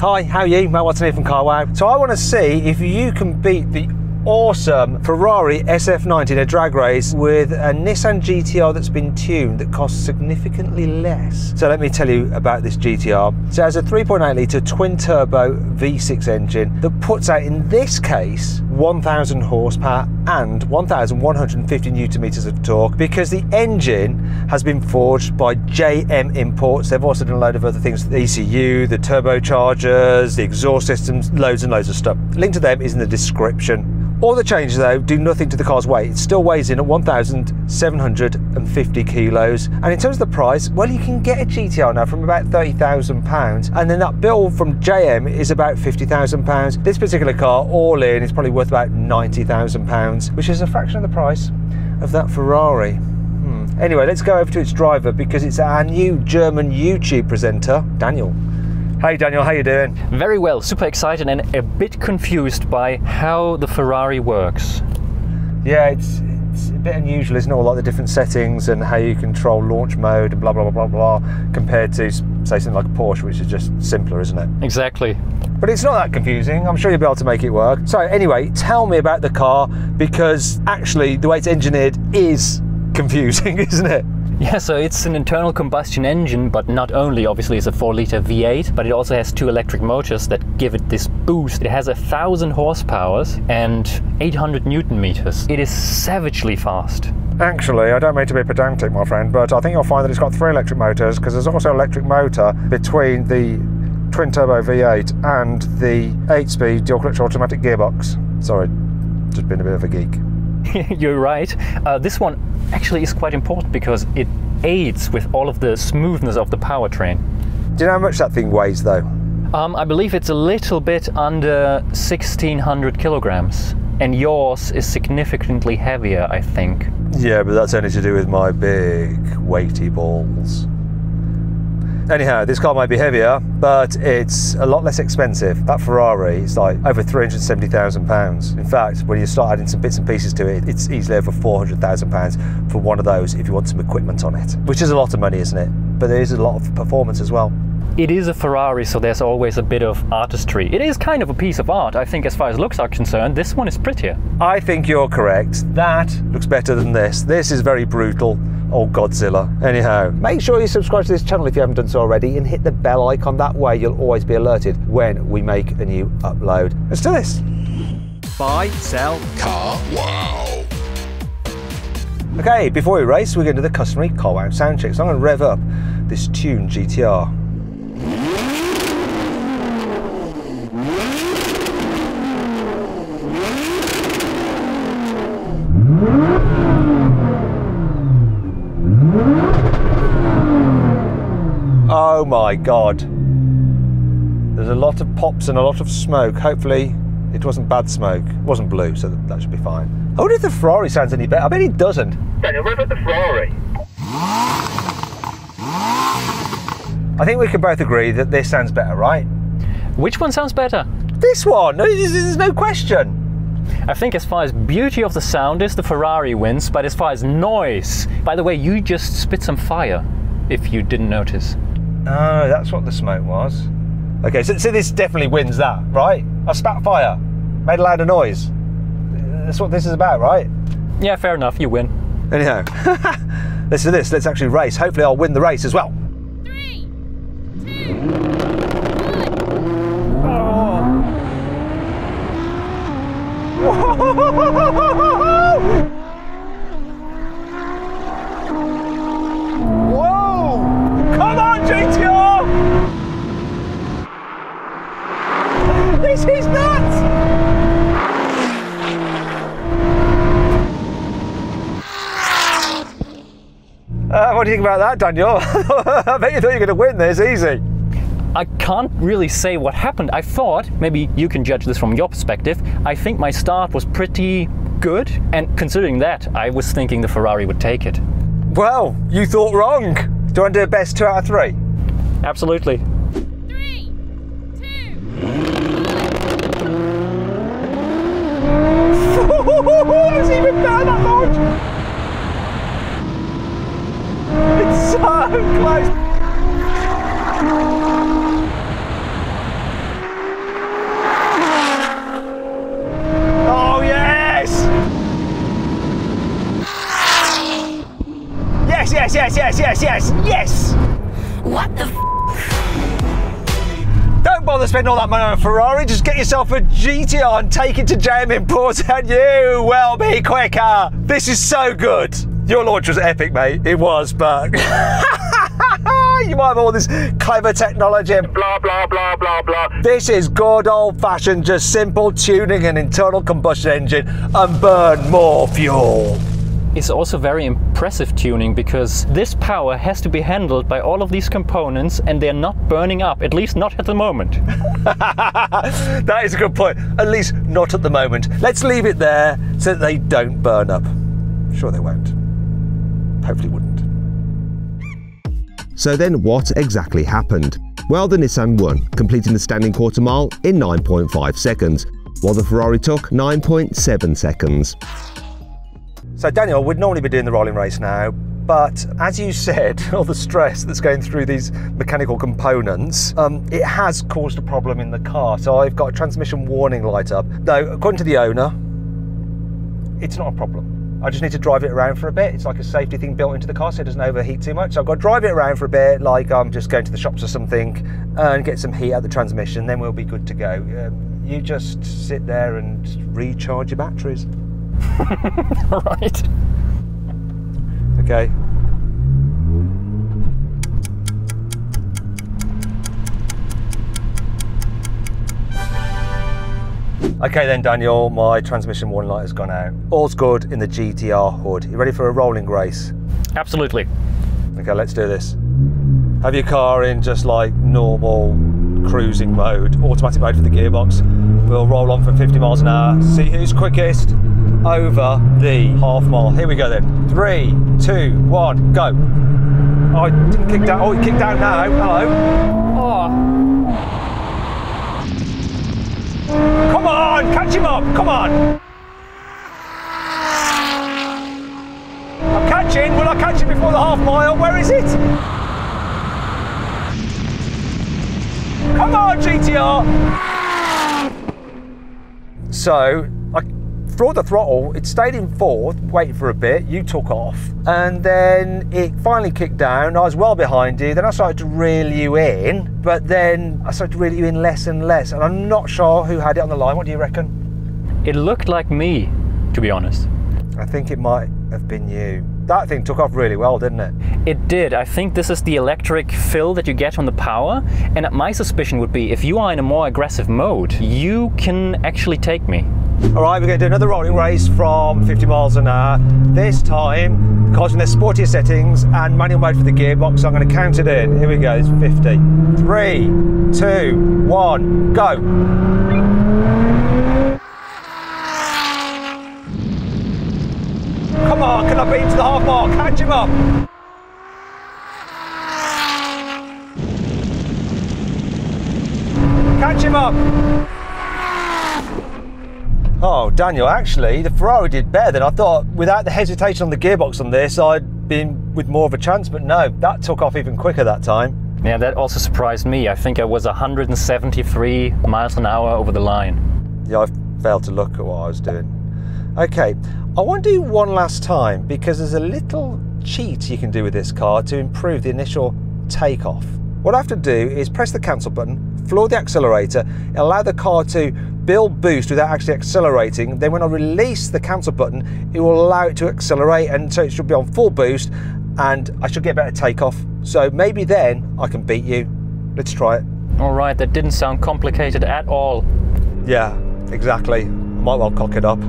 Hi, how are you? Matt Watson here from CarWow. So I want to see if you can beat the awesome Ferrari SF90 in a drag race with a Nissan GT-R that's been tuned that costs significantly less. So let me tell you about this GT-R. So it has a 3.8 litre twin turbo V6 engine that puts out, in this case, 1000 horsepower and 1150 newton meters of torque, because the engine has been forged by JM Imports. They've also done a load of other things, the ECU, the turbochargers, the exhaust systems, loads and loads of stuff. Link to them is in the description. All the changes though do nothing to the car's weight. It still weighs in at 1,750 kilos. And in terms of the price, well, you can get a GT-R now from about £30,000, and then that bill from JM is about £50,000. This particular car, all in, is probably worth about £90,000, which is a fraction of the price of that Ferrari. Anyway, let's go over to its driver, because it's our new German YouTube presenter, Daniel. Hey Daniel, how you doing? Very well, super excited and a bit confused by how the Ferrari works. Yeah, it's a bit unusual, isn't it? All like the different settings and how you control launch mode and blah, blah, blah, blah, blah, compared to, say, something like a Porsche, which is just simpler, isn't it? Exactly. But it's not that confusing. I'm sure you'll be able to make it work. So anyway, tell me about the car, because actually the way it's engineered is confusing, isn't it? Yeah, so it's an internal combustion engine, but not only, obviously it's a 4-litre V8, but it also has two electric motors that give it this boost. It has 1000 horsepower and 800 newton meters. It is savagely fast. Actually, I don't mean to be pedantic, my friend, but I think you'll find that it's got 3 electric motors, because there's also an electric motor between the twin turbo V8 and the 8-speed dual clutch automatic gearbox. Sorry, just been a bit of a geek. You're right. This one actually is quite important because it aids with all of the smoothness of the powertrain. Do you know how much that thing weighs though? I believe it's a little bit under 1600 kilograms, and yours is significantly heavier, I think. Yeah, but that's only to do with my big weighty balls. Anyhow, this car might be heavier, but it's a lot less expensive. That Ferrari is like over £370,000. In fact, when you start adding some bits and pieces to it, it's easily over £400,000 for one of those if you want some equipment on it. Which is a lot of money, isn't it? But there is a lot of performance as well. It is a Ferrari, so there's always a bit of artistry. It is kind of a piece of art. I think as far as looks are concerned, this one is prettier. I think you're correct. That looks better than this. This is very brutal. Oh, Godzilla. Anyhow, make sure you subscribe to this channel if you haven't done so already, and hit the bell icon. That way you'll always be alerted when we make a new upload. Let's do this. Buy, sell, car, wow. Okay, before we race, we're going to do the customary CarWow sound check. So I'm going to rev up this tuned GT-R. Oh my God. There's a lot of pops and a lot of smoke. Hopefully it wasn't bad smoke. It wasn't blue, so that should be fine. I wonder if the Ferrari sounds any better. I bet it doesn't. Daniel, what about the Ferrari? I think we can both agree that this sounds better, right? Which one sounds better? This one. There's no question. I think as far as beauty of the sound is, the Ferrari wins, but as far as noise... By the way, you just spit some fire, if you didn't notice. Oh, that's what the smoke was. Okay, so this definitely wins that, right? I spat fire, made a loud of noise. That's what this is about, right? Yeah, fair enough, you win. Anyhow, let's do this. Let's actually race. Hopefully I'll win the race as well. 3, 2, 1. Whoa! Come on, GT-R! This is nuts! What do you think about that, Daniel? I bet you thought you were going to win this easy. I can't really say what happened. I thought, maybe you can judge this from your perspective, I think my start was pretty good, and considering that, I was thinking the Ferrari would take it. Well, you thought wrong. Do you want to do a best 2 out of 3? Absolutely. 3, 2, 1. It's even better, that launch! It's so close! yes, yes, yes, yes, yes! What the f? Don't bother spending all that money on a Ferrari, just get yourself a GT-R and take it to JM Imports and you will be quicker. This is so good. Your launch was epic, mate. It was, but you might have all this clever technology and blah, blah, blah, blah, blah. This is good old-fashioned, just simple tuning an internal combustion engine and burn more fuel. It's also very impressive tuning because this power has to be handled by all of these components and they're not burning up, at least not at the moment. That is a good point. At least not at the moment. Let's leave it there so that they don't burn up. Sure they won't. Hopefully wouldn't. So then what exactly happened? Well, the Nissan won, completing the standing quarter mile in 9.5 seconds, while the Ferrari took 9.7 seconds. So Daniel, we'd normally be doing the rolling race now, but as you said, all the stress that's going through these mechanical components, it has caused a problem in the car. So I've got a transmission warning light up. Though, according to the owner, it's not a problem. I just need to drive it around for a bit. It's like a safety thing built into the car so it doesn't overheat too much. So I've got to drive it around for a bit, like I'm just going to the shops or something, and get some heat out of the transmission, then we'll be good to go. You just sit there and recharge your batteries. Right. Okay. Okay then, Daniel, my transmission warning light has gone out. All's good in the GT-R hood. You ready for a rolling race? Absolutely. Okay, let's do this. Have your car in just like normal cruising mode, automatic mode for the gearbox. We'll roll on for 50 miles an hour, see who's quickest over the half mile. Here we go then. 3, 2, 1, go. Oh, it didn't kick down. Oh, it kicked down now. Hello. Oh. Come on, catch him up. Come on. I'm catching. Will I catch him before the half mile? Where is it? Come on, GT-R. So I threw the throttle, it stayed in fourth, waited for a bit, you took off, and then it finally kicked down. I was well behind you, then I started to reel you in, but then I started to reel you in less and less, and I'm not sure who had it on the line. What do you reckon? It looked like me, to be honest. I think it might have been you. That thing took off really well, didn't it? It did. I think this is the electric fill that you get on the power, and my suspicion would be if you are in a more aggressive mode, you can actually take me. All right, we're going to do another rolling race from 50 miles an hour. This time, because in their sportier settings and manual mode for the gearbox, I'm going to count it in. Here we go, it's 50. 3, 2, 1, go. Come on, can I beat him to the half mile? Catch him up. Catch him up. Oh, Daniel, actually, the Ferrari did better than I thought. Without the hesitation on the gearbox on this, I'd been with more of a chance, but no, that took off even quicker that time. Yeah, that also surprised me. I think I was 173 miles an hour over the line. Yeah, I failed to look at what I was doing. Okay, I want to do one last time because there's a little cheat you can do with this car to improve the initial takeoff. What I have to do is press the cancel button, floor the accelerator, allow the car to build boost without actually accelerating. Then when I release the cancel button, it will allow it to accelerate, and so it should be on full boost and I should get better takeoff. So maybe then I can beat you. Let's try it. All right, that didn't sound complicated at all. Yeah, exactly. I might well cock it up.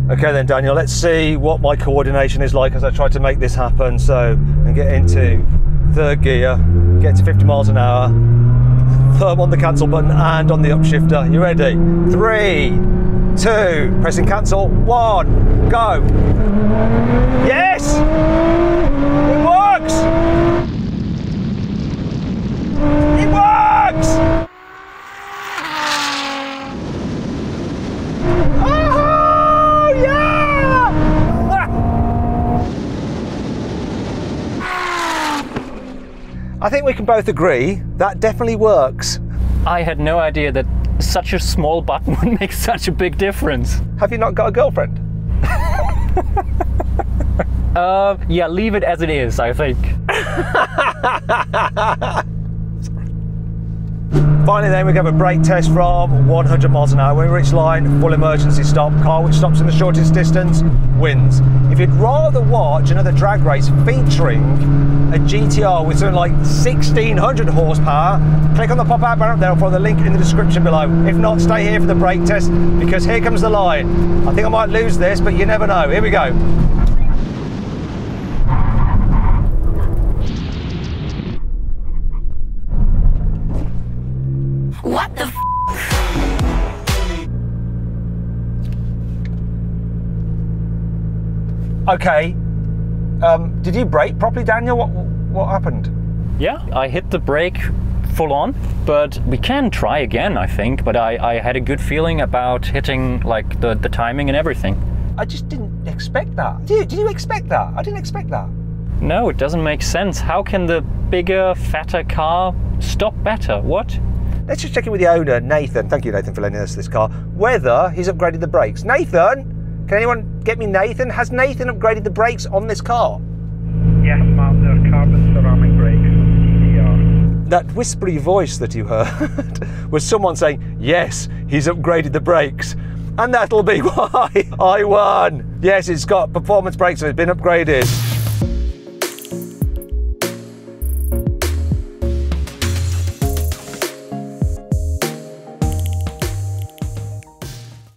Okay then, Daniel, let's see what my coordination is like as I try to make this happen. So, and get into third gear, get to 50 miles an hour, thumb on the cancel button and on the upshifter. You ready? 3, 2, pressing cancel, 1, go. Yes! It works! It works! Oh, yeah! I think we can both agree that definitely works. I had no idea that such a small button would make such a big difference. Have you not got a girlfriend? Yeah, leave it as it is, I think. Finally then, we have a brake test from 100 miles an hour. When we reach line, full emergency stop. Car which stops in the shortest distance wins. If you'd rather watch another drag race featuring a GT-R with something like 1600 horsepower, click on the pop-out banner up there, or follow the link in the description below. If not, stay here for the brake test, because here comes the line. I think I might lose this, but you never know. Here we go. What the f? Okay. Did you brake properly, Daniel? What happened? Yeah, I hit the brake full on, but we can try again, I think. But I had a good feeling about hitting like the timing and everything. I just didn't expect that. Did you expect that? I didn't expect that. No, it doesn't make sense. How can the bigger, fatter car stop better? What? Let's just check in with the owner, Nathan. Thank you, Nathan, for lending us this car. Whether he's upgraded the brakes. Nathan, can anyone get me Nathan? Has Nathan upgraded the brakes on this car? Yes, ma'am, they're carbon ceramic brakes from GT-R. That whispery voice that you heard was someone saying, yes, he's upgraded the brakes. And that'll be why I won. Yes, it's got performance brakes, so it's been upgraded.